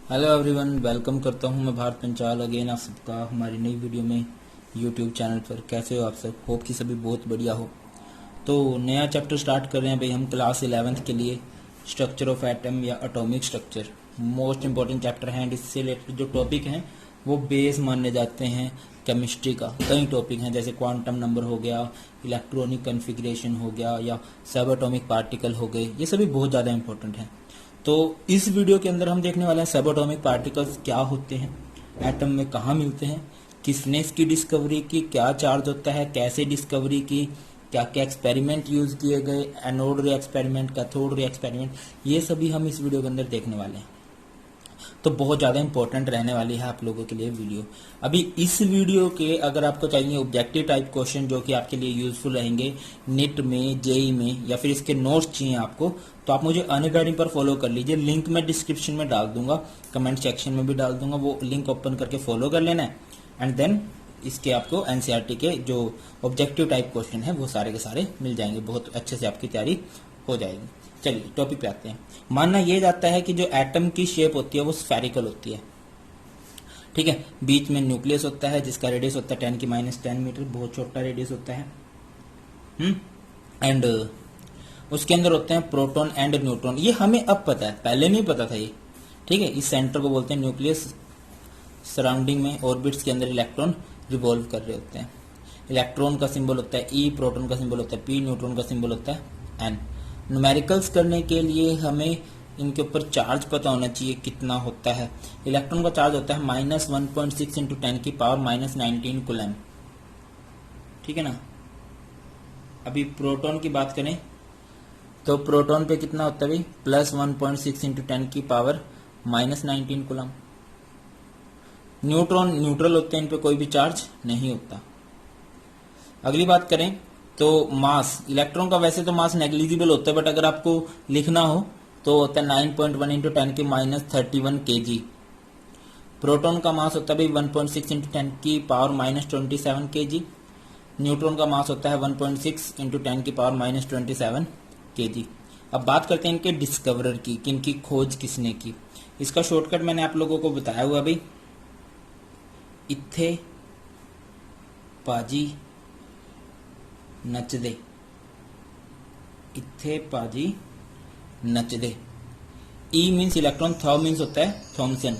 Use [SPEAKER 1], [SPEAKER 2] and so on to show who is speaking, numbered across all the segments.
[SPEAKER 1] Hello everyone, welcome करता हूं मैं भारत पंचाल अगेन आप सबका हमारी नई वीडियो में यूट्यूब चैनल पर। कैसे हो आप सब? होप कि सभी बहुत बढ़िया हो। तो नया चैप्टर स्टार्ट कर रहे हैं भाई हम क्लास 11th के लिए, स्ट्रक्चर ऑफ एटम या atomic structure. Most important chapter है एंड इससे रिलेटेड जो टॉपिक हैं वो बेस माने जाते हैं केमिस्ट्री का। कई टॉपिक हैं जैसे क्वांटम नंबर हो गया, इलेक्ट्रॉनिक कन्फिग्रेशन हो गया, या सब एटॉमिक पार्टिकल हो गए। ये सभी बहुत ज़्यादा इंपॉर्टेंट हैं। तो इस वीडियो के अंदर हम देखने वाले हैं सब एटॉमिक पार्टिकल्स क्या होते हैं, एटम में कहाँ मिलते हैं, किसने इसकी डिस्कवरी की, क्या चार्ज होता है, कैसे डिस्कवरी की, क्या क्या एक्सपेरिमेंट यूज किए गए, एनोड रे एक्सपेरिमेंट, कैथोड रे एक्सपेरिमेंट, ये सभी हम इस वीडियो के अंदर देखने वाले हैं। तो बहुत ज़्यादा इंपॉर्टेंट रहने वाली है आप लोगों के लिए वीडियो। अभी इस वीडियो के अगर आपको चाहिए ऑब्जेक्टिव टाइप क्वेश्चन जो कि आपके लिए यूजफुल रहेंगे नीट में, जेई में, या फिर इसके नोट्स चाहिए आपको, तो आप मुझे अनअकैडमी पर फॉलो कर लीजिए। लिंक मैं डिस्क्रिप्शन में डाल दूंगा, कमेंट सेक्शन में भी डाल दूंगा, वो लिंक ओपन करके फॉलो कर लेना है। एंड देन इसके आपको एनसीईआरटी के जो ऑब्जेक्टिव टाइप क्वेश्चन है वो सारे के सारे मिल जाएंगे, बहुत अच्छे से आपकी तैयारी हो जाएगी। चलिए टॉपिक पे आते हैं। मानना यह जाता है कि जो एटम की शेप होती है वो स्फेरिकल होती है, ठीक है। बीच में न्यूक्लियस होता है जिसका रेडियस होता है 10⁻10 मीटर, बहुत छोटा रेडियस होता है। एंड उसके अंदर होते हैं प्रोटॉन एंड न्यूट्रॉन। ये हमें अब पता है, पहले नहीं पता था ये, ठीक है। इस सेंटर को बोलते हैं न्यूक्लियस, सराउंडिंग में ऑर्बिट्स के अंदर इलेक्ट्रॉन रिवॉल्व कर रहे होते हैं। इलेक्ट्रॉन का सिंबल होता है ई, प्रोटॉन का सिंबल होता है पी, न्यूट्रॉन का सिंबल होता है एन। न्यूमेरिकल्स करने के लिए हमें इनके ऊपर चार्ज पता होना चाहिए कितना होता है। इलेक्ट्रॉन का चार्ज होता है -1.6 इंटू 10⁻19 कूलम, ठीक है ना। अभी प्रोटॉन की बात करें तो प्रोटॉन पे कितना होता है भाई, +1.6 इंटू 10⁻19 कूलम। न्यूट्रॉन न्यूट्रल होते हैं, इन पे कोई भी चार्ज नहीं होता। अगली बात करें तो मास, इलेक्ट्रॉन का वैसे तो मास नेग्लिजिबल होता है, बट अगर आपको लिखना हो तो होता है 9.1 इंटू 10⁻31 kg। प्रोटॉन का मास होता है भाई 1.6 इंटू 10⁻27 kg। न्यूट्रॉन का मास होता है 1.6 इंटू 10⁻27 kg। अब बात करते हैं इनके डिस्कवरर की, कि इनकी खोज किसने की। इसका शॉर्टकट मैंने आप लोगों को बताया हुआ भाई, इत्थे पाजी नचदे, इत्थे पाजी नचदे। ई मीन्स इलेक्ट्रॉन, थॉ मीन्स होता है थॉमसन।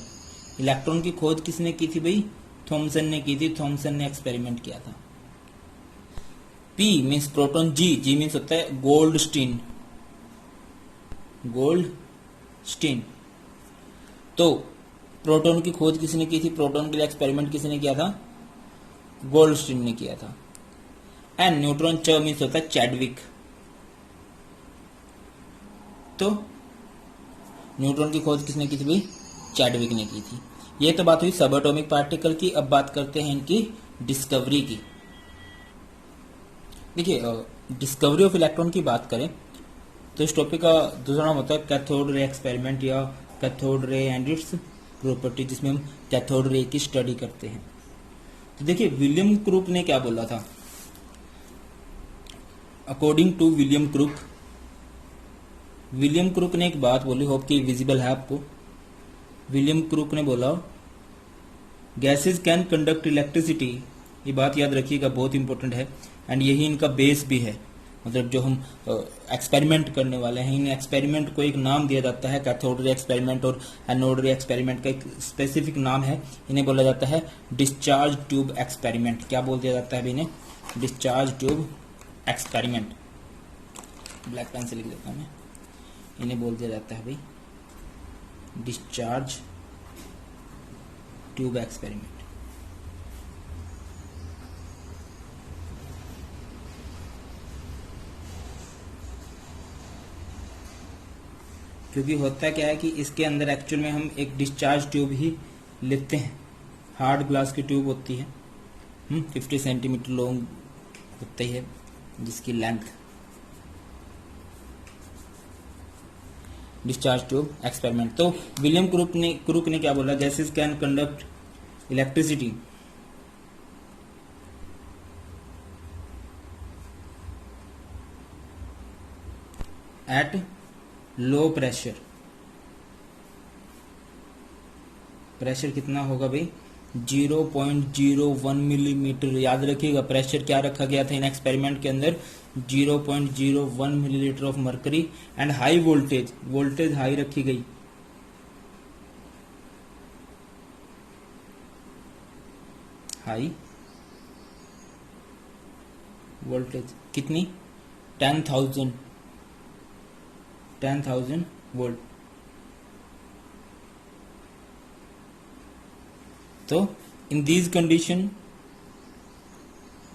[SPEAKER 1] इलेक्ट्रॉन की खोज किसने की थी भाई? थॉमसन ने की थी, थॉमसन ने एक्सपेरिमेंट किया था। पी मीन्स प्रोटॉन, जी मीन्स होता है गोल्डस्टीन, गोल्डस्टीन। तो प्रोटॉन की खोज किसने की थी, प्रोटॉन के लिए एक्सपेरिमेंट किसने किया था? गोल्डस्टीन ने किया था। एंड न्यूट्रॉन, च मीन्स होता है चैडविक। तो न्यूट्रॉन की खोज किसने की थी भाई? चैडविक ने की थी। ये तो बात हुई सब एटॉमिक पार्टिकल की। अब बात करते हैं इनकी डिस्कवरी की। देखिए, डिस्कवरी ऑफ इलेक्ट्रॉन की बात करें तो इस टॉपिक का दूसरा नाम होता है कैथोड रे एक्सपेरिमेंट या cathode ray and it's property, जिसमें हम कैथोड रे की स्टडी करते हैं। तो देखिए विलियम क्रूक ने क्या बोला था। अकॉर्डिंग टू विलियम क्रूक ने एक बात बोली, होप कि विजिबल है आपको। विलियम क्रूक ने बोला गैसेस कैन कंडक्ट इलेक्ट्रिसिटी। ये बात याद रखिएगा, बहुत इंपॉर्टेंट है। एंड यही इनका बेस भी है, मतलब जो हम एक्सपेरिमेंट करने वाले हैं, इन एक्सपेरिमेंट को एक नाम दिया जाता है। कैथोड रे एक्सपेरिमेंट और एनोड रे एक्सपेरिमेंट का एक स्पेसिफिक नाम है, इन्हें बोला जाता है डिस्चार्ज ट्यूब एक्सपेरिमेंट। क्या बोल दिया जाता है अभी इन्हें? Discharge tube experiment. Black pen से लिख देता हूं मैं, इन्हें बोल दिया जाता है भाई डिस्चार्ज ट्यूब एक्सपेरिमेंट। क्योंकि होता क्या है कि इसके अंदर एक्चुअल में हम एक डिस्चार्ज ट्यूब ही लेते हैं। हार्ड ग्लास की ट्यूब होती है, 50 सेंटीमीटर लॉन्ग होती है जिसकी लेंथ। Discharge tube experiment. तो विलियम क्रूक ने क्या बोला? Gases can conduct electricity at low pressure pressure कितना होगा भाई 0.01 मिलीमीटर। याद रखिएगा प्रेशर क्या रखा गया था इन एक्सपेरिमेंट के अंदर 0.01 millilitre of mercury. And high voltage, voltage high रखी गई, हाई वोल्टेज कितनी 10,000 वोल्ट। तो इन दीज कंडीशन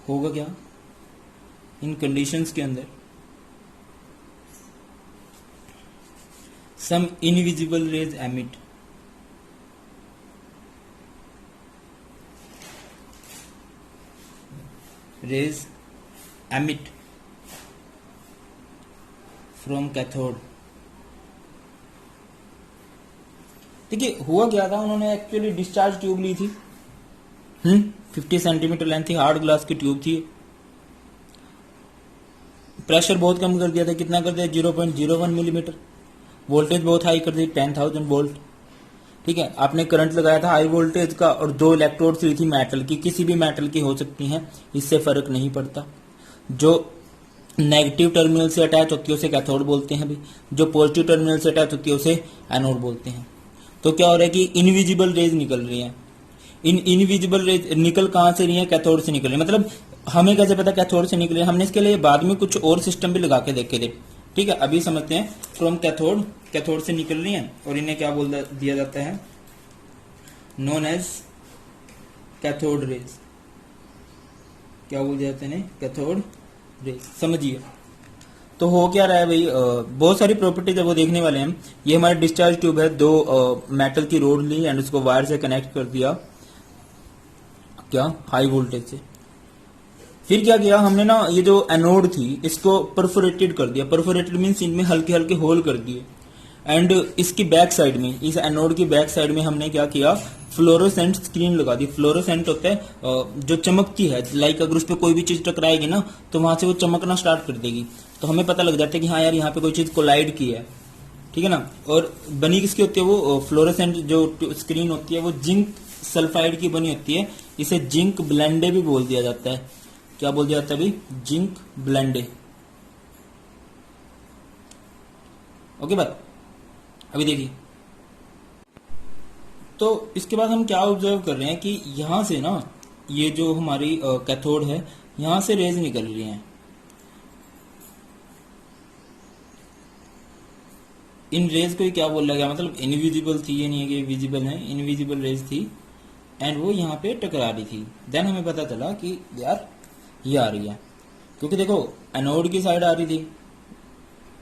[SPEAKER 1] होगा क्या, इन कंडीशंस के अंदर some invisible rays emit, rays emit from cathode. देखिए हुआ क्या था, उन्होंने एक्चुअली डिस्चार्ज ट्यूब ली थी 50 सेंटीमीटर लेंथ थी, हार्ड ग्लास की ट्यूब थी। प्रेशर बहुत कम कर दिया था, कितना कर दिया 0.01 मिलीमीटर। वोल्टेज बहुत हाई कर दी 10,000 वोल्ट। ठीक है, आपने करंट लगाया था हाई वोल्टेज का और 2 इलेक्ट्रोड्स ली थी मेटल की, किसी भी मेटल की हो सकती हैं, इससे फर्क नहीं पड़ता। जो नेगेटिव टर्मिनल से अटैच होती है उसे कैथोड बोलते हैं भी, जो पॉजिटिव टर्मिनल से अटैच होती है उसे एनोड बोलते हैं। तो क्या हो रहा है कि इनविजिबल रेज निकल रही हैं। इन इनविजिबल रेज निकल कहां से रही है, कैथोड से निकल रही है। मतलब हमें कैसे पता कैथोड से निकल रही है, हमने इसके लिए बाद में कुछ और सिस्टम भी लगा के देखे थे। ठीक है, अभी समझते हैं फ्रॉम कैथोड, कैथोड से निकल रही है और इन्हें क्या बोल दिया जाता है, नोन एज कैथोड रेज। क्या बोल दिया जाता है इन्हें, कैथोड रेज। समझिए तो हो क्या रहा है भाई, बहुत सारी प्रॉपर्टीज है वो देखने वाले हैं। ये हमारा डिस्चार्ज ट्यूब है, 2 मेटल की रोड ली एंड उसको वायर से कनेक्ट कर दिया क्या, हाई वोल्टेज से। फिर क्या किया हमने ना, ये जो एनोड थी इसको परफोरेटेड कर दिया। परफोरेटेड मीन्स इनमें हल्के हल्के होल कर दिए। एंड इसकी बैक साइड में, इस एनोड की बैक साइड में हमने क्या किया, फ्लोरोसेंट स्क्रीन लगा दी। फ्लोरोसेंट होता है जो चमकती है, लाइक अगर उस पर कोई भी चीज टकराएगी ना तो वहां से वो चमकना स्टार्ट कर देगी, तो हमें पता लग जाता है कि हाँ यार यहाँ पे कोई चीज कोलाइड की है। ठीक है ना। और बनी किसकी होती है, वो फ्लोरोसेंट जो स्क्रीन होती है वो जिंक सल्फाइड की बनी होती है। इसे जिंक ब्लेंडे भी बोल दिया जाता है। क्या बोल दिया जाता है अभी, जिंक ब्लेंडे। ओके बात, अभी देखिए तो इसके बाद हम क्या ऑब्जर्व कर रहे हैं कि यहां से ना, ये जो हमारी कैथोड है यहां से रेज निकल रही हैं। इन रेज को क्या बोला गया, मतलब इनविजिबल थी, ये नहीं है कि विजिबल है, इनविजिबल रेज थी एंड वो यहाँ पे टकरा रही थी। देन हमें पता चला कि यार ये आ रही है, क्योंकि देखो एनोड की साइड आ रही थी,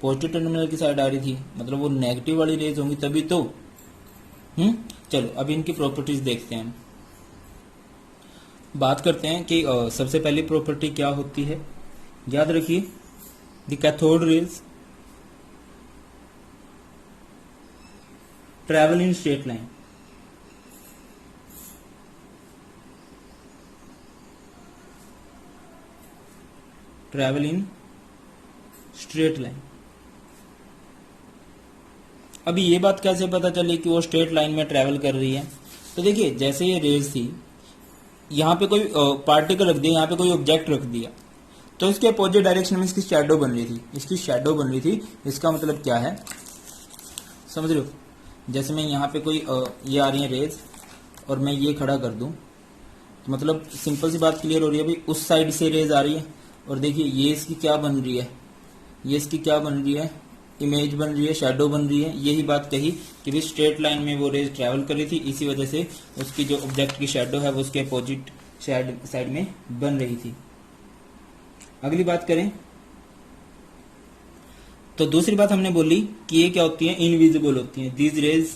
[SPEAKER 1] पॉजिटिव टर्मिनल की साइड आ रही थी, मतलब वो नेगेटिव वाली रेज होंगी तभी तो। चलो अब इनकी प्रॉपर्टीज देखते हैं। बात करते हैं कि सबसे पहली प्रॉपर्टी क्या होती है, याद रखिए the cathode rays travel in straight line. Travel in straight line. अभी ये बात कैसे पता चली कि वो स्ट्रेट लाइन में ट्रैवल कर रही है, तो देखिए जैसे ये रेज थी, यहाँ पे कोई पार्टिकल रख दिया, यहाँ पे कोई ऑब्जेक्ट रख दिया, तो इसके अपोजिट डायरेक्शन में इसकी शैडो बन रही थी, इसकी शैडो बन रही थी। इसका मतलब क्या है, समझ रहे हो, जैसे मैं यहाँ पे कोई ये आ रही है रेज और मैं ये खड़ा कर दूं, तो मतलब सिंपल सी बात क्लियर हो रही है भाई, उस साइड से रेज आ रही है और देखिए ये इसकी क्या बन रही है, ये इसकी क्या बन रही है, इमेज बन रही है, शैडो बन रही है। यही बात कही कि भी स्ट्रेट लाइन में वो रेज ट्रैवल कर रही थी, इसी वजह से उसकी जो ऑब्जेक्ट की शैडो है वो उसके अपोजिट साइड में बन रही थी। अगली बात करें तो दूसरी बात हमने बोली कि ये क्या होती है, इनविजिबल होती हैं। These raise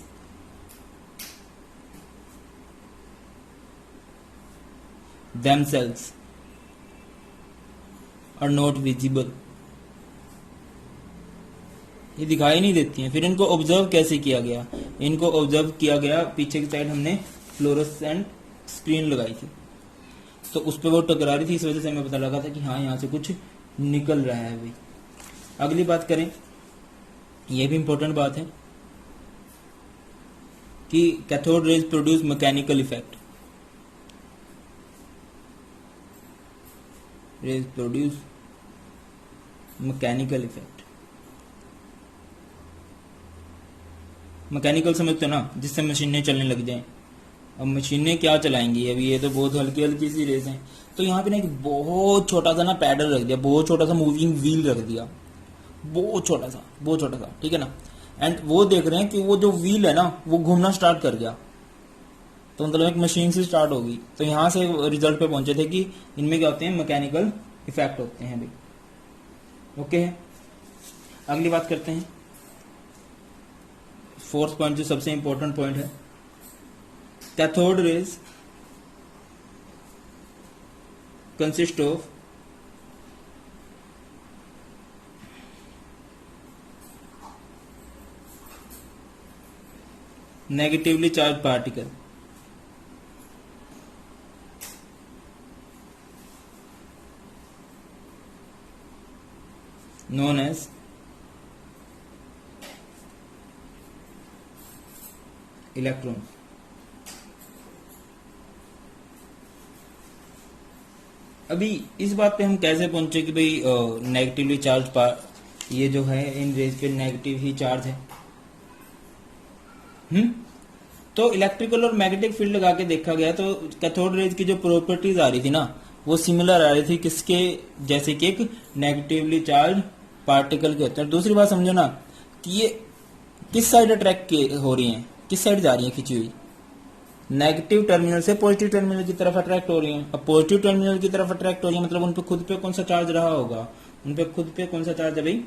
[SPEAKER 1] themselves are not visible, ये दिखाई नहीं देती हैं। फिर इनको ऑब्जर्व कैसे किया गया, इनको ऑब्जर्व किया गया, पीछे की साइड हमने फ्लोरोसेंट स्क्रीन लगाई थी, तो उस पर वो टकरा रही थी, इस वजह से हमें पता लगा था कि हाँ यहाँ से कुछ निकल रहा है भाई। अगली बात करें, ये भी इंपॉर्टेंट बात है, कि cathode rays produce mechanical effect, raise produce mechanical effect. Mechanical समझते हो ना, जिससे मशीनें चलने लग जाएं। अब मशीनें क्या चलाएंगी, अभी ये तो बहुत हल्की हल्की सी रेस हैं। तो यहाँ पे ना एक बहुत छोटा सा ना पैडल रख दिया, बहुत छोटा सा मूविंग व्हील रख दिया, बहुत छोटा सा, ठीक है ना। एंड वो देख रहे हैं कि वो जो व्हील है ना वो घूमना स्टार्ट कर गया, तो मतलब एक मशीन से स्टार्ट होगी। तो यहाँ से रिजल्ट पे पहुंचे थे कि इनमें क्या होते हैं, मैकेनिकल इफेक्ट होते हैं भाई। ओके है, अगली बात करते हैं। फोर्थ पॉइंट जो सबसे इंपॉर्टेंट पॉइंट है, cathode rays consist of negatively charge particle known as electrons। अभी इस बात पे हम कैसे पहुंचे कि भाई नेगेटिवली चार्ज ये जो है इन रेज पे नेगेटिव ही चार्ज है। तो इलेक्ट्रिकल और मैग्नेटिक फील्ड लगा के देखा गया तो कैथोड रेज की जो प्रॉपर्टीज आ रही थी ना वो सिमिलर आ रही थी किसके जैसे कि एक नेगेटिवली चार्ज पार्टिकल के होते हैं। दूसरी बात समझो ना कि ये किस साइड अट्रैक्ट हो रही हैं, किस साइड जा रही हैं खिंची हुई, नेगेटिव टर्मिनल से पॉजिटिव टर्मिनल की तरफ अट्रैक्ट हो रही हैं। अब पॉजिटिव टर्मिनल की तरफ अट्रैक्ट हो रही है मतलब उन पे खुद पे कौन सा चार्ज रहा होगा, उन पे खुद पे कौन सा चार्ज है भाई,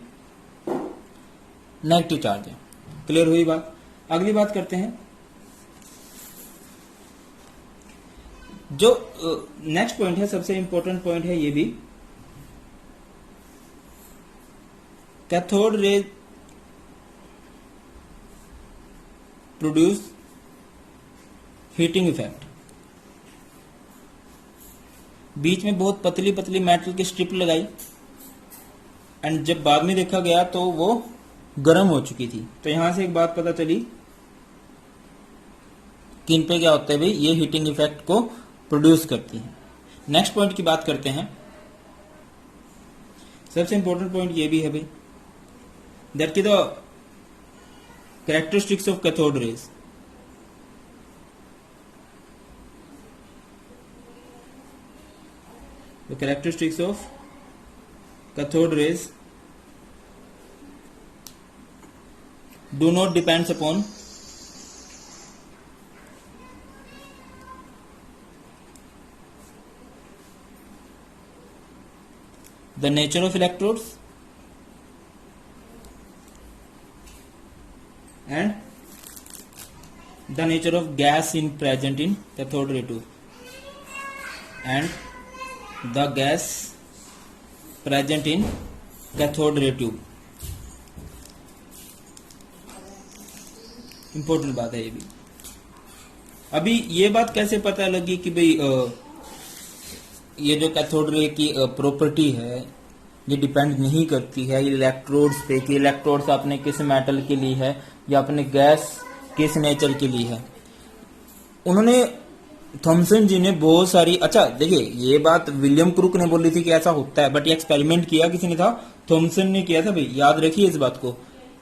[SPEAKER 1] नेगेटिव चार्ज है। क्लियर हुई बात। अगली बात करते हैं, जो नेक्स्ट पॉइंट है सबसे इंपॉर्टेंट पॉइंट है ये भी, cathode rays produce heating effect. बीच में बहुत पतली पतली मेटल की स्ट्रिप लगाई एंड जब बाद में देखा गया तो वो गर्म हो चुकी थी। तो यहां से एक बात पता चली कि इन पे क्या होता है भाई, ये हीटिंग इफेक्ट को प्रोड्यूस करती है। नेक्स्ट पॉइंट की बात करते हैं, सबसे इंपॉर्टेंट पॉइंट ये भी है भाई, दैट की the characteristics of cathode raise. The characteristics of cathode rays do not depends upon the nature of electrodes and the nature of gas in present in cathode ray tube and the gas present in cathode ray tube। Important बात है ये भी। अभी ये बात कैसे पता लगी कि भाई ये जो कैथोड रे की प्रॉपर्टी है ये डिपेंड नहीं करती है इलेक्ट्रोड्स पे कि इलेक्ट्रोड्स आपने किस मेटल के लिए है या अपने गैस किस नेचर के लिए है। उन्होंने थॉमसन जी ने बहुत सारी, अच्छा देखिए ये बात विलियम क्रूक ने बोली थी कि ऐसा होता है, बट ये एक्सपेरिमेंट किया किसी ने था, थॉमसन ने किया था भाई, याद रखिए इस बात को,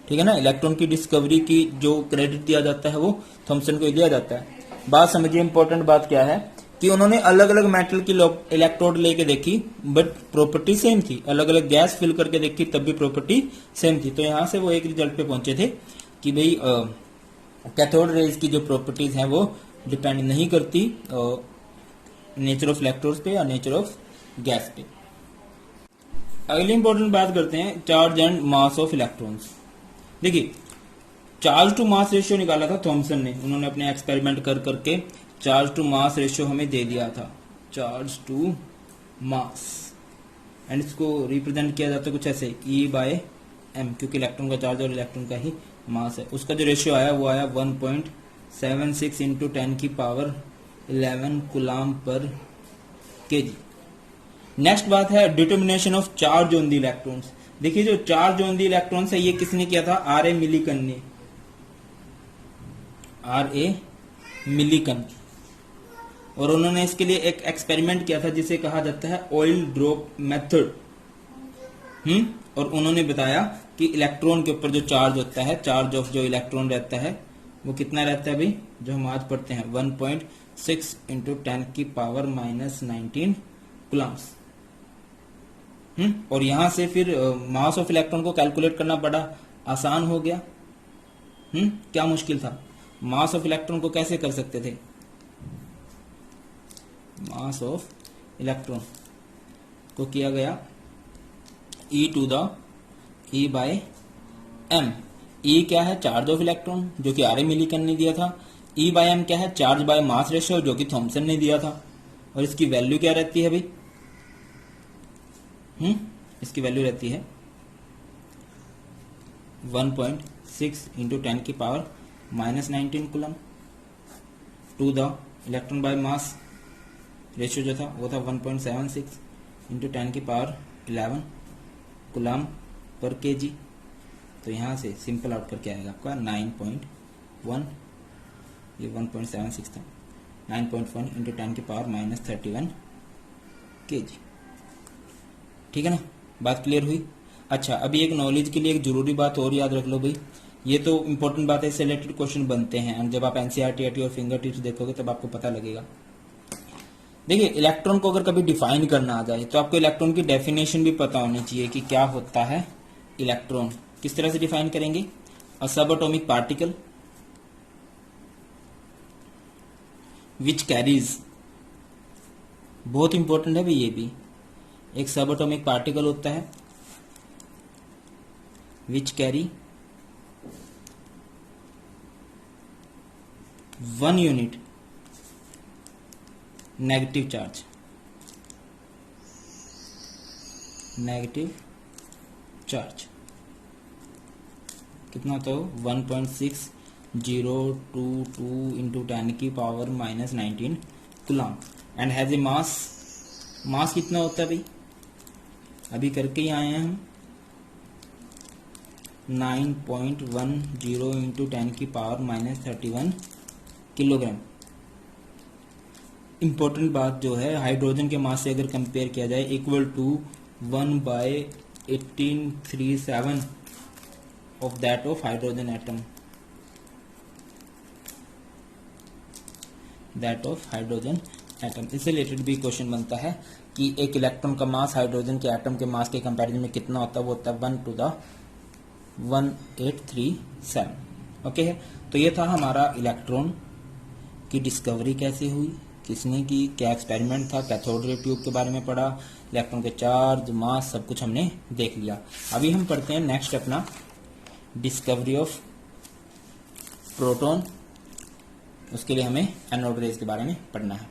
[SPEAKER 1] ठीक है ना। इलेक्ट्रॉन की डिस्कवरी की जो क्रेडिट दिया जाता है वो थॉमसन को ही दिया जाता है। बात समझिए, इंपॉर्टेंट बात क्या है कि उन्होंने अलग अलग मेटल की इलेक्ट्रोड लेके देखी बट प्रॉपर्टी सेम थी, अलग अलग गैस फिल करके देखी तब भी प्रॉपर्टी सेम थी। तो यहां से वो एक रिजल्ट पे पहुंचे थे कि भाई कैथोड रेज की जो प्रॉपर्टीज हैं वो डिपेंड नहीं करती नेचर ऑफ इलेक्ट्रोड्स पे या नेचर ऑफ गैस पे। अगली इंपॉर्टेंट बात करते हैं, charge and mass of electrons. देखिए चार्ज टू मास रेशियो निकाला था थॉमसन ने, उन्होंने अपने एक्सपेरिमेंट कर करके चार्ज टू मास रेशियो हमें दे दिया था, चार्ज टू मास, एंड इसको रिप्रेजेंट किया जाता है कुछ ऐसे E/m, क्योंकि इलेक्ट्रॉन का चार्ज और इलेक्ट्रॉन का ही मास है। उसका जो रेशियो आया वो आया 1.76 into 10⁻11 coulomb per kg। Next बात है determination of charge on the electrons. देखिए जो चार्ज ऑन द इलेक्ट्रॉन्स है ये किसने किया था, R.A. मिलिकन ने। RA मिलीकन। और उन्होंने इसके लिए एक एक्सपेरिमेंट किया था जिसे कहा जाता है ऑयल ड्रॉप मेथड। और उन्होंने बताया कि इलेक्ट्रॉन के ऊपर जो चार्ज होता है, चार्ज ऑफ जो इलेक्ट्रॉन रहता है वो कितना रहता है भाई, जो हम आज पढ़ते हैं 1.6 इंटू 10 की पावर -19 कूलम्स। और यहां से फिर मास ऑफ इलेक्ट्रॉन को कैलकुलेट करना बड़ा आसान हो गया। क्या मुश्किल था? मास ऑफ इलेक्ट्रॉन को कैसे कर सकते थे? मास ऑफ इलेक्ट्रॉन को किया गया E/m। E क्या है? चार्ज ऑफ इलेक्ट्रॉन, जो कि RA मिलीकन ने दिया था। E/m क्या है? चार्ज बाय मास रेशियो, जो कि थॉमसन ने दिया था। और इसकी वैल्यू क्या रहती है भाई? इसकी वैल्यू रहती है 1.6 इंटू 10 की power -19 coulomb to the electron by mass ratio जो था वो था 1.76 इंटू 10 की पावर 11 कूलम पर केजी। तो यहां से सिंपल आउट करके आएगा आपका 9.1, ये 1.76 था, 9.1 इंटू 10 की पावर -31 केजी। ठीक है ना, बात क्लियर हुई? अच्छा, अभी एक नॉलेज के लिए एक जरूरी बात और याद रख लो भाई, ये तो इंपॉर्टेंट बात है, सिलेक्टेड क्वेश्चन बनते हैं एंड जब आप एनसीईआरटी और फिंगर टिप्स देखोगे तब आपको पता लगेगा। देखिए, इलेक्ट्रॉन को अगर कभी डिफाइन करना आ जाए तो आपको इलेक्ट्रॉन की डेफिनेशन भी पता होनी चाहिए कि क्या होता है इलेक्ट्रॉन। किस तरह से डिफाइन करेंगे? अ sub atomic particle which carries, बहुत इंपॉर्टेंट है भाई ये भी, एक सब एटॉमिक पार्टिकल होता है which carry 1 unit negative charge, negative charge कितना तो 1.6022 इंटू 10 की power -19 coulomb and has a mass. Mass कितना होता है भाई? अभी करके ही आए हैं हम, 9.10 इंटू 10 की पावर -31 किलोग्राम। इंपॉर्टेंट बात जो है, हाइड्रोजन के मास से अगर कंपेयर किया जाए equal to 1/1837 of that of hydrogen atom, that of hydrogen atom. इससे रिलेटेड भी क्वेश्चन बनता है कि एक इलेक्ट्रॉन का मास हाइड्रोजन के एटम के मास के कंपैरिजन में कितना होता है, वो होता है 1/1837। ओके है, तो ये था हमारा इलेक्ट्रॉन की डिस्कवरी कैसे हुई, किसने की, क्या एक्सपेरिमेंट था, कैथोड रे ट्यूब के बारे में पढ़ा, इलेक्ट्रॉन के चार्ज, मास, सब कुछ हमने देख लिया। अभी हम पढ़ते हैं नेक्स्ट अपना डिस्कवरी ऑफ प्रोटॉन। उसके लिए हमें एनोड रेज के बारे में पढ़ना है।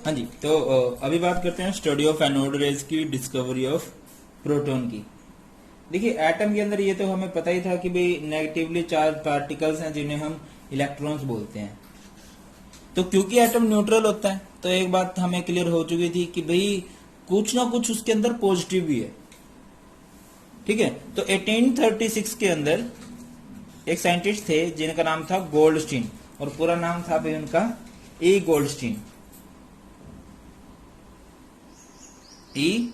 [SPEAKER 1] हाँ जी, तो अभी बात करते हैं स्टडी ऑफ एनोड रेज की, डिस्कवरी ऑफ प्रोटॉन की। देखिए, एटम के अंदर ये तो हमें पता ही था कि भाई नेगेटिवली चार्ज पार्टिकल्स हैं जिन्हें हम इलेक्ट्रॉन्स बोलते हैं। तो क्योंकि एटम न्यूट्रल होता है तो एक बात हमें क्लियर हो चुकी थी कि भाई कुछ ना कुछ उसके अंदर पॉजिटिव भी है। ठीक है, तो 1836 के अंदर एक साइंटिस्ट थे जिनका नाम था गोल्डस्टीन, और पूरा नाम था भाई उनका E. गोल्डस्टीन। E.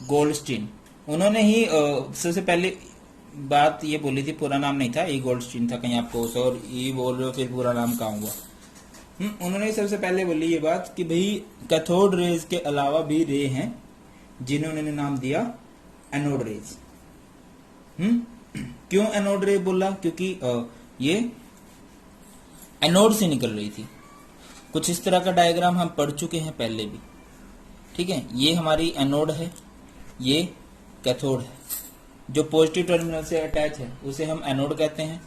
[SPEAKER 1] गोल्डस्टीन, उन्होंने ही सबसे पहले बात ये बोली थी, पूरा नाम नहीं था, E. गोल्डस्टीन था। कहीं आपको और E बोल रहे हो फिर पूरा नाम कहाँ हुआ। उन्होंने सबसे पहले बोली ये बात कि भाई कैथोड रेज के अलावा भी रे हैं जिन्हें उन्होंने नाम दिया एनोड रेज। क्यों एनोड रे बोला? क्योंकि ये एनोड से निकल रही थी। कुछ इस तरह का डायग्राम हम पढ़ चुके हैं पहले भी। ठीक है, ये हमारी एनोड है, ये कैथोड है। जो पॉजिटिव टर्मिनल से अटैच है उसे हम एनोड कहते हैं,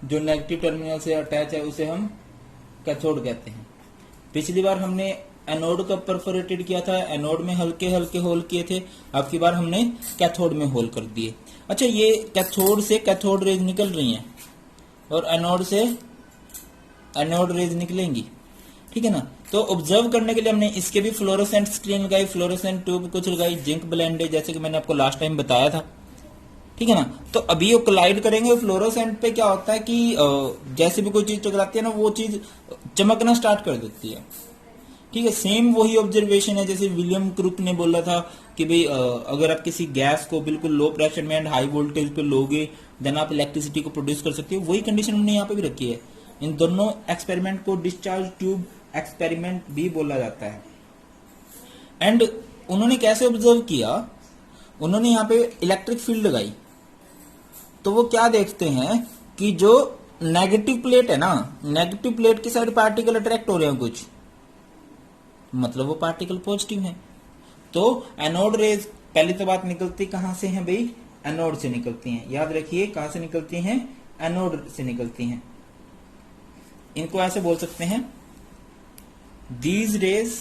[SPEAKER 1] जो नेगेटिव टर्मिनल से अटैच है उसे हम कैथोड कहते हैं। पिछली बार हमने एनोड का परफोरेटेड किया था, एनोड में हल्के हल्के होल किए थे, अब की बार हमने कैथोड में होल कर दिए। अच्छा, ये कैथोड से कैथोड रेज निकल रही हैं और एनोड से एनोड रेज निकलेंगी। ठीक है ना, तो ऑब्जर्व करने के लिए हमने इसके भी फ्लोरोसेंट स्क्रीन लगाई, फ्लोरोसेंट ट्यूब कुछ लगाई, जिंक ब्लेंड, जैसे कि मैंने आपको लास्ट टाइम बताया था। ठीक है ना। तो अभी वो कोलाइड करेंगे, फ्लोरोसेंट पे क्या होता है कि जैसे भी कोई चीज टकराती है ना, वो चीज चमकना स्टार्ट कर देती है। ठीक है, सेम वही ऑब्जर्वेशन है जैसे विलियम क्रुक ने बोला था कि भाई अगर आप किसी गैस को बिल्कुल लो प्रेशर में एंड हाई वोल्टेज पे लोगे देन आप इलेक्ट्रिसिटी को प्रोड्यूस कर सकते हो। वही कंडीशन हमने यहाँ पे भी रखी है। इन दोनों एक्सपेरिमेंट को डिस्चार्ज ट्यूब एक्सपेरिमेंट भी बोला जाता है। एंड उन्होंने कैसे ऑब्जर्व किया, उन्होंने यहाँ पे इलेक्ट्रिक फील्ड लगाई। तो वो क्या देखते हैं कि जो नेगेटिव प्लेट है ना, नेगेटिव प्लेट की साइड पार्टिकल अट्रैक्ट हो रहे हैं कुछ, मतलब वो पार्टिकल पॉजिटिव है। तो एनोड रेज पहली तो बात निकलती कहां से है भाई, एनोड से निकलती हैं। याद रखिए कहां से निकलती हैं, एनोड से निकलती हैं। इनको ऐसे बोल सकते हैं, these raise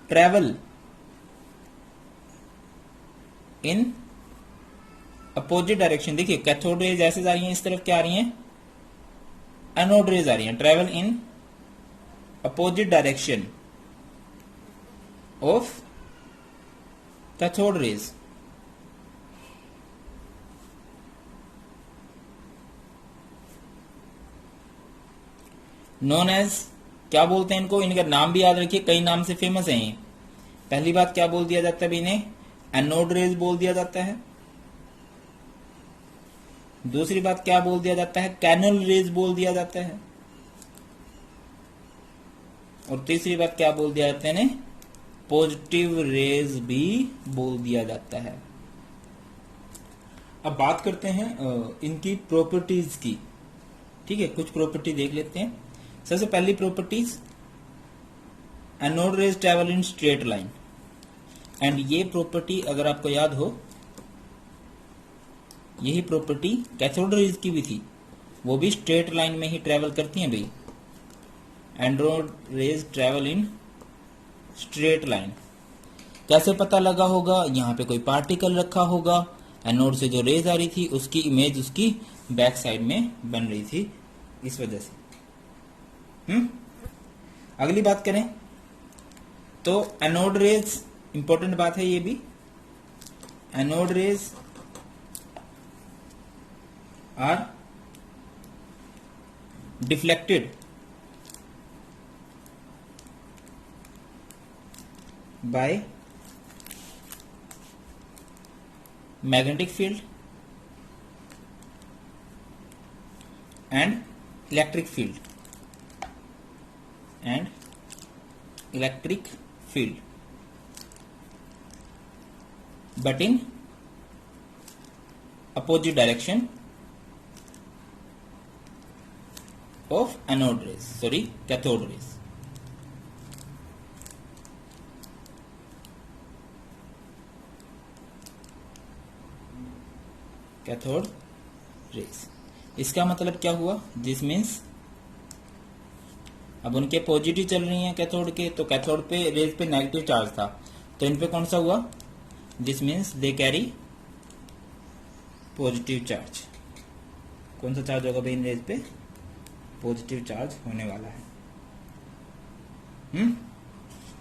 [SPEAKER 1] travel in opposite direction. देखिए कैथोड रेज ऐसे जा रही हैं, इस तरफ क्या आ रही हैं, एनोड रेज आ रही हैं। Travel in opposite direction of cathode rays. Known as, क्या बोलते हैं इनको, इनका नाम भी याद रखिए, कई नाम से फेमस है ये। पहली बात क्या बोल दिया जाता है इन्हें, एनोड रेज बोल दिया जाता है। दूसरी बात क्या बोल दिया जाता है, कैनल रेज बोल दिया जाता है। और तीसरी बात क्या बोल दिया जाता है, पॉजिटिव रेज भी बोल दिया जाता है। अब बात करते हैं इनकी प्रॉपर्टीज की। ठीक है, कुछ प्रॉपर्टी देख लेते हैं। सबसे पहली properties, anode rays travel in straight line. And ये प्रॉपर्टी अगर आपको याद हो, यही प्रॉपर्टी कैथोड रेज की भी थी, वो भी स्ट्रेट लाइन में ही ट्रेवल करती हैं भाई। Anode rays travel in straight line. कैसे पता लगा होगा, यहाँ पे कोई पार्टिकल रखा होगा, एनोड से जो रेज आ रही थी उसकी इमेज उसकी बैक साइड में बन रही थी, इस वजह से। अगली बात करें तो एनोड रेज, इंपॉर्टेंट बात है ये भी, anode rays are deflected by magnetic field and electric field but in opposite direction of anode rays, cathode rays. Cathode rays, इसका मतलब क्या हुआ, दिस मीन्स अब उनके पॉजिटिव चल रही हैं कैथोड के, तो कैथोड पे रेज पे नेगेटिव चार्ज था, तो इन पे कौन सा हुआ, this means they carry positive charge. कौन सा चार्ज होगा भाई इन रेज पे, पॉजिटिव चार्ज होने वाला है।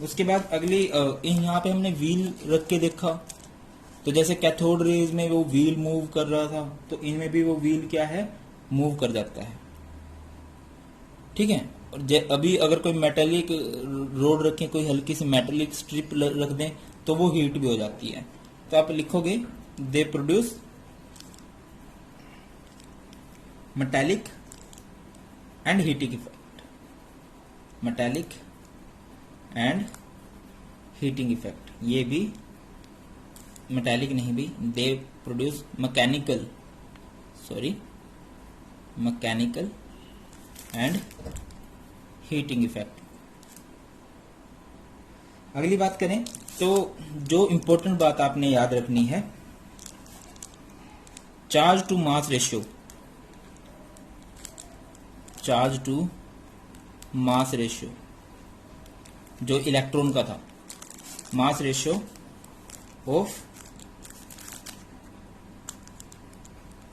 [SPEAKER 1] उसके बाद अगली यहाँ पे हमने व्हील रख के देखा, तो जैसे कैथोड रेज में वो व्हील मूव कर रहा था, तो इनमें भी वो व्हील क्या है, मूव कर जाता है। ठीक है, और अभी अगर कोई मेटेलिक रोड रखें, कोई हल्की सी मेटेलिक स्ट्रिप रख दें, तो वो हीट भी हो जाती है। तो आप लिखोगे they produce metallic and heating effect, metallic and heating effect. ये भी मेटेलिक नहीं भी, they produce mechanical and heating effect. अगली बात करें तो जो इंपॉर्टेंट बात आपने याद रखनी है, charge to mass ratio, charge to mass ratio जो इलेक्ट्रॉन का था, mass ratio of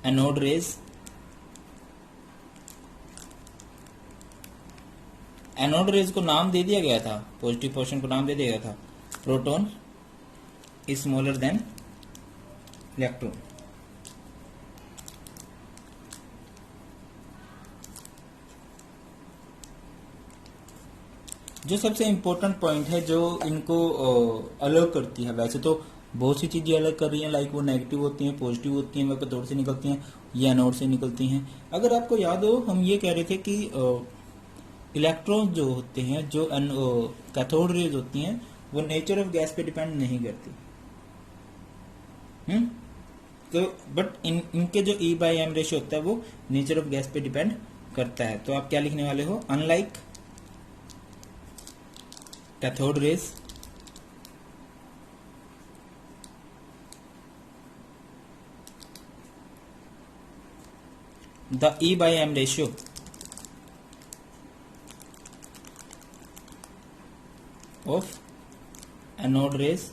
[SPEAKER 1] anode rays, anode rays को नाम दे दिया गया था, पॉजिटिव पोर्शन को नाम दे दिया गया था प्रोटॉन स्मॉलर देन इलेक्ट्रॉन। जो सबसे इम्पोर्टेंट पॉइंट है जो इनको अलग करती है, वैसे तो बहुत सी चीजें अलग कर रही हैं, लाइक वो नेगेटिव होती हैं, पॉजिटिव होती हैं, वे कैथोड से निकलती हैं, ये एनोड से निकलती हैं। अगर आपको याद हो, हम ये कह रहे थे कि इलेक्ट्रॉन जो होते हैं, जो कैथोड रेज होती हैं, वो नेचर ऑफ गैस पे डिपेंड नहीं करती। तो बट इनके जो E बाई एम रेशियो होता है वो नेचर ऑफ गैस पे डिपेंड करता है। तो आप क्या लिखने वाले हो, unlike cathode rays the E by M ratio of anode rays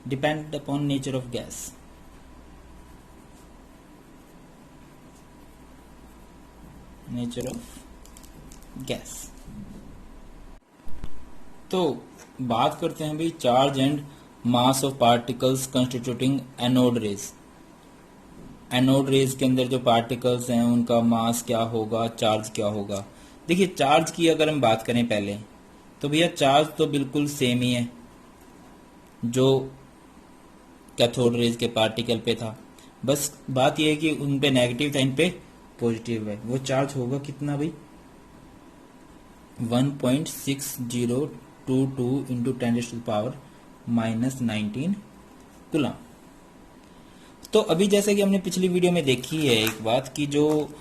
[SPEAKER 1] depend upon nature of gas. Nature of gas. तो बात करते हैं भाई charge and mass of particles constituting anode rays. Anode raise के अंदर जो पार्टिकल्स हैं उनका मास क्या होगा, चार्ज क्या होगा। देखिए चार्ज की अगर हम बात करें पहले, तो भैया चार्ज तो बिल्कुल सेम ही है जो कैथोड रेज के पार्टिकल पे था, बस बात यह है कि उन पे नेगेटिव था, इन पे पॉजिटिव है। वो चार्ज होगा कितना भाई, 1.6022 इंटू 10⁻⁻⁻19 कूलम। तो अभी जैसे कि हमने पिछली वीडियो में देखी है एक बात कि जो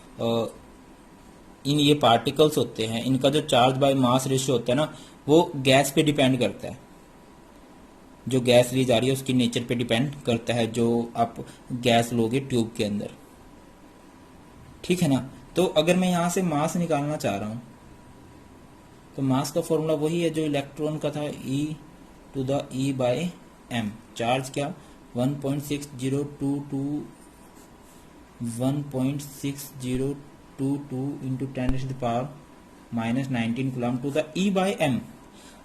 [SPEAKER 1] इन ये पार्टिकल्स होते हैं, इनका जो चार्ज बाय मास रेशियो होता है ना, वो गैस पे डिपेंड करता है। जो गैस ली जा रही है उसकी नेचर पे डिपेंड करता है, जो आप गैस लोगे ट्यूब के अंदर, ठीक है ना। तो अगर मैं यहां से मास निकालना चाह रहा हूं, तो मास का फॉर्मूला वही है जो इलेक्ट्रॉन का था, E to the E by M। Charge क्या, 1.6022 into 10⁻⁻⁻19 coulomb to the E by M।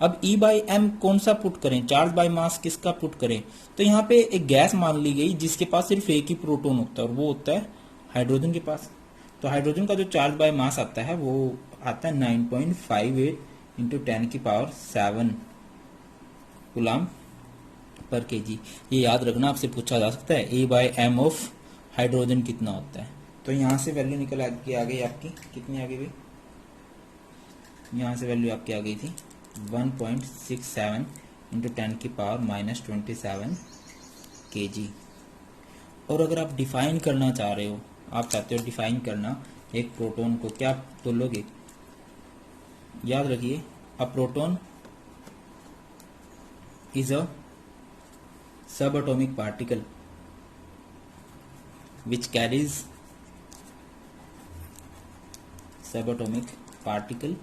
[SPEAKER 1] अब E बाई एम कौन सा पुट करें, चार्ज बाय मास किसका पुट करें। तो यहाँ पे एक गैस मान ली गई जिसके पास सिर्फ एक ही प्रोटॉन होता है और वो होता है हाइड्रोजन के पास। तो हाइड्रोजन का जो चार्ज बाय मास आता है वो आता है 9.58 इंटू 10⁻7 कूलम पर केजी। ये याद रखना, आपसे पूछा जा सकता है E by M of hydrogen कितना होता है। तो यहाँ से वैल्यू निकल आ गई आपकी, कितनी आ गई भाई, यहाँ से वैल्यू आपकी आ गई थी 1.67 इंटू 10⁻⁻27 kg। और अगर आप डिफाइन करना चाह रहे हो, आप चाहते हो डिफाइन करना एक प्रोटॉन को, क्या आप बोलोगे, याद रखिए a proton is a sub atomic particle which carries सबatomic particle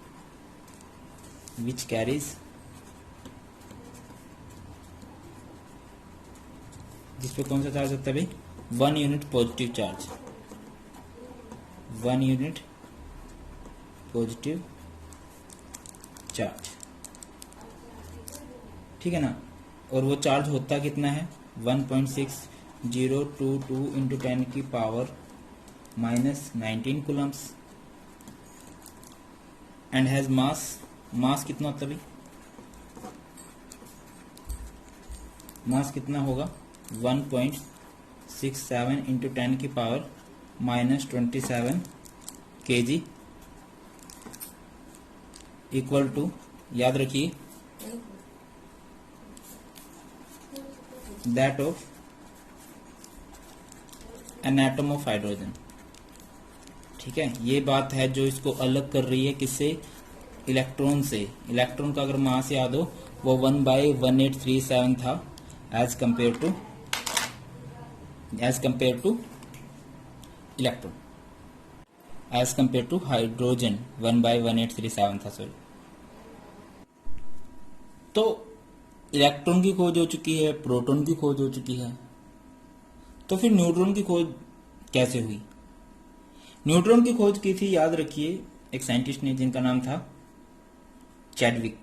[SPEAKER 1] which carries जिस पे कौन सा चार्ज होता है भाई, 1 unit positive charge, 1 unit positive charge, ठीक है ना। और वो चार्ज होता कितना है, 1.6022 इंटू 10⁻⁻⁻19 कूलम्स एंड हैज मास कितना होता है भाई, मास कितना होगा 1.67 इंटू 10⁻⁻27 kg इक्वल टू, याद रखिए, that of an atom of hydrogen. ठीक है, ये बात है जो इसको अलग कर रही है किससे, इलेक्ट्रॉन से। इलेक्ट्रॉन का अगर मास याद हो वो 1/1837 था as compare to electron, as compare to hydrogen 1/1837 था, सॉरी। तो इलेक्ट्रॉन की खोज हो चुकी है, प्रोटॉन की खोज हो चुकी है, तो फिर न्यूट्रॉन की खोज कैसे हुई। न्यूट्रॉन की खोज की थी, याद रखिए, एक साइंटिस्ट ने जिनका नाम था चैडविक।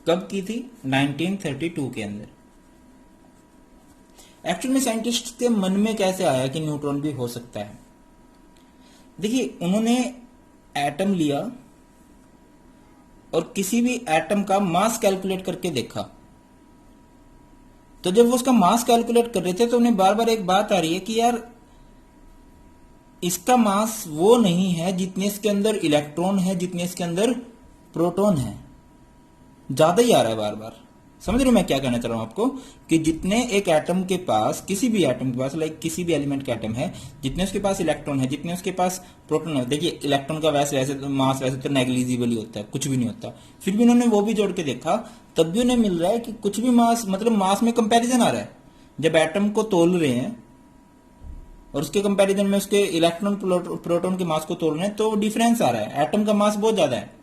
[SPEAKER 1] कब की थी? 1932 के अंदर। एक्चुअल में साइंटिस्ट के मन में कैसे आया कि न्यूट्रॉन भी हो सकता है? देखिए, उन्होंने एटम लिया और किसी भी एटम का मास कैलकुलेट करके देखा। तो जब वो उसका मास कैलकुलेट कर रहे थे तो उन्हें बार बार एक बात आ रही है कि यार इसका मास वो नहीं है जितने इसके अंदर इलेक्ट्रॉन है, जितने इसके अंदर प्रोटॉन है, ज्यादा ही आ रहा है बार बार। समझ रहे हो मैं क्या कहना चाह रहा हूं आपको? कि जितने एक एटम के पास, किसी भी एटम के पास, लाइक किसी भी एलिमेंट का एटम है, जितने उसके पास इलेक्ट्रॉन है, जितने उसके पास प्रोटॉन है। देखिए, इलेक्ट्रॉन का वैसे तो मास वैसे तो नेग्लिजिबल ही होता है, कुछ भी नहीं होता। फिर भी उन्होंने वो भी जोड़ के देखा, तब भी उन्हें मिल रहा है कि कुछ भी मास, मतलब मास में कंपेरिजन आ रहा है। जब एटम को तोल रहे हैं और उसके कंपैरिजन में उसके इलेक्ट्रॉन प्रोटॉन के मास को तोल रहे हैं तो डिफरेंस आ रहा है, एटम का मास बहुत ज्यादा है।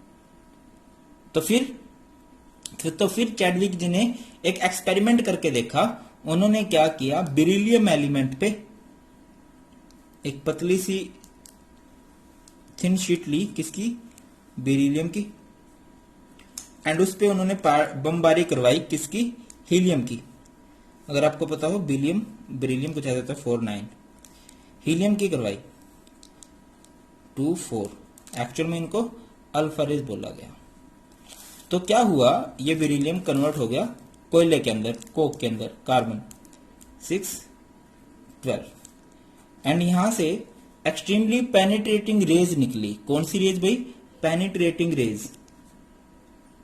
[SPEAKER 1] तो फिर चैडविक जी ने एक एक्सपेरिमेंट करके देखा। उन्होंने क्या किया, बेरिलियम एलिमेंट पे एक पतली सी थिन शीट ली, किसकी? बेरिलियम की। एंड उस पे उन्होंने बमबारी करवाई, किसकी? हीलियम की। अगर आपको पता हो, बेरिलियम कुछ ऐसा था 49, हीलियम की करवाई 24। एक्चुअल में इनको अल्फा रेज बोला गया। तो क्या हुआ, ये बेरिलियम कन्वर्ट हो गया कोयले के अंदर, कोक के अंदर, कार्बन 612। एंड यहां से एक्सट्रीमली पेनिट्रेटिंग रेज निकली। कौन सी रेज भाई? Penetrating rays,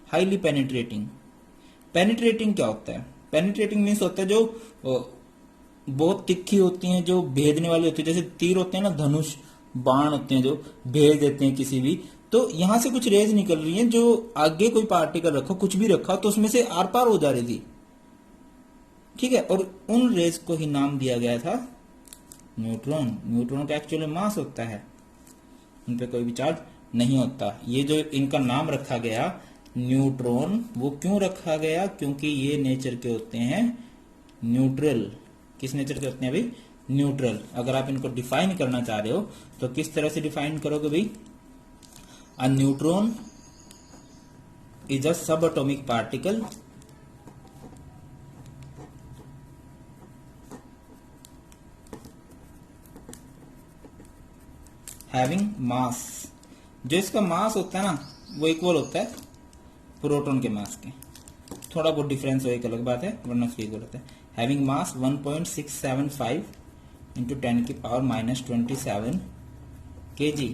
[SPEAKER 1] highly penetrating. Penetrating क्या होता है? पेनिट्रेटिंग मीन्स होता है जो बहुत तिखी होती हैं, जो भेदने वाली होती है। जैसे तीर होते हैं ना, धनुष बाण होते हैं जो भेद देते हैं किसी भी। तो यहां से कुछ रेज निकल रही हैं जो आगे कोई पार्टिकल रखो, कुछ भी रखा तो उसमें से आर पार हो जा रही थी। ठीक है, और उन रेज को ही नाम दिया गया था न्यूट्रॉन। न्यूट्रॉन का एक्चुअली मास होता है, उन पे कोई भी चार्ज नहीं होता। ये जो इनका नाम रखा गया न्यूट्रॉन, वो क्यों रखा गया? क्योंकि ये नेचर के होते हैं न्यूट्रल। किस नेचर के होते हैं भाई? न्यूट्रल। अगर आप इनको डिफाइन करना चाह रहे हो तो किस तरह से डिफाइन करोगे भाई? A neutron is a sub atomic particle having mass. जो इसका मास होता है ना, वो इक्वल होता है प्रोटॉन के मास के। थोड़ा बहुत डिफरेंस हो, एक अलग बात है, वरना उसकी इक्वल होता है। हैविंग मास 1.675 इंटू 10 की power -27 kg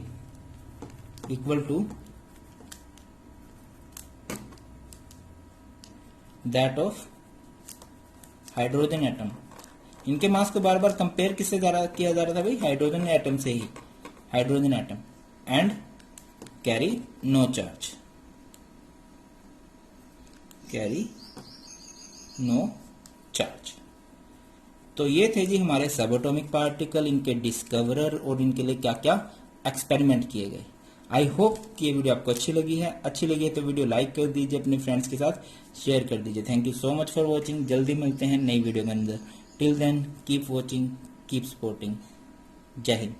[SPEAKER 1] equal to that of hydrogen atom. इनके मास को बार बार कंपेयर किससे किया जा रहा था भाई? हाइड्रोजन एटम से ही, hydrogen atom. And carry no charge, carry no charge. तो ये थे जी हमारे सब एटॉमिक पार्टिकल, इनके डिस्कवरर और इनके लिए क्या क्या एक्सपेरिमेंट किए गए। आई होप कि ये वीडियो आपको अच्छी लगी है। अच्छी लगी है तो वीडियो लाइक कर दीजिए, अपने फ्रेंड्स के साथ शेयर कर दीजिए। Thank you so much for watching. जल्दी मिलते हैं नई वीडियो के अंदर। Till then keep watching, keep supporting. Jai Hind.